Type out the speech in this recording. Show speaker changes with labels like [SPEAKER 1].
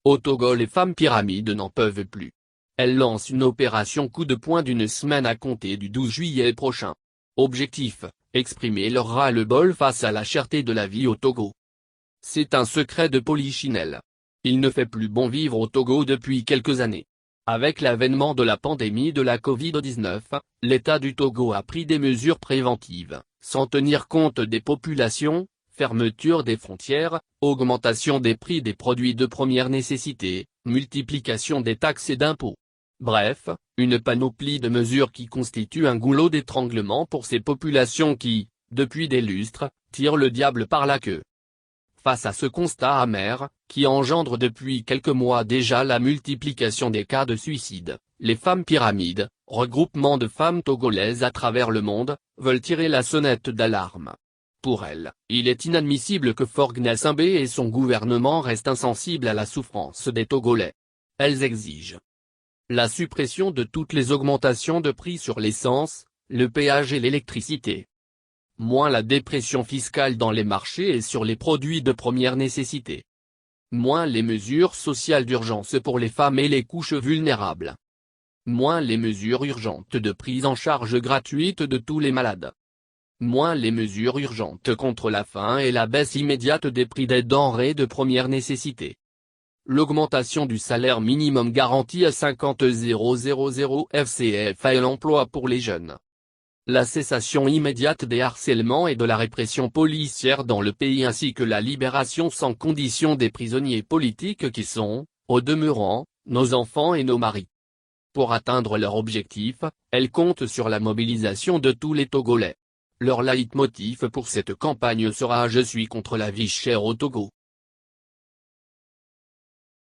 [SPEAKER 1] Au Togo, les femmes pyramides n'en peuvent plus. Elles lancent une opération coup de poing d'une semaine à compter du 12 juillet prochain. Objectif, exprimer leur ras-le-bol face à la cherté de la vie au Togo. C'est un secret de polichinelle. Il ne fait plus bon vivre au Togo depuis quelques années. Avec l'avènement de la pandémie de la Covid-19, l'État du Togo a pris des mesures préventives, sans tenir compte des populations, fermeture des frontières, augmentation des prix des produits de première nécessité, multiplication des taxes et d'impôts. Bref, une panoplie de mesures qui constituent un goulot d'étranglement pour ces populations qui, depuis des lustres, tirent le diable par la queue. Face à ce constat amer, qui engendre depuis quelques mois déjà la multiplication des cas de suicide, les femmes pyramides, regroupement de femmes togolaises à travers le monde, veulent tirer la sonnette d'alarme. Pour elles, il est inadmissible que Faure Gnassingbé et son gouvernement restent insensibles à la souffrance des Togolais. Elles exigent la suppression de toutes les augmentations de prix sur l'essence, le péage et l'électricité. Moins la dépression fiscale dans les marchés et sur les produits de première nécessité. Moins les mesures sociales d'urgence pour les femmes et les couches vulnérables. Moins les mesures urgentes de prise en charge gratuite de tous les malades. Moins les mesures urgentes contre la faim et la baisse immédiate des prix des denrées de première nécessité. L'augmentation du salaire minimum garanti à 50 000 FCFA et l'emploi pour les jeunes. La cessation immédiate des harcèlements et de la répression policière dans le pays ainsi que la libération sans condition des prisonniers politiques qui sont, au demeurant, nos enfants et nos maris. Pour atteindre leur objectif, elles comptent sur la mobilisation de tous les Togolais. Leur leitmotiv pour cette campagne sera « Je suis contre la vie chère au Togo ».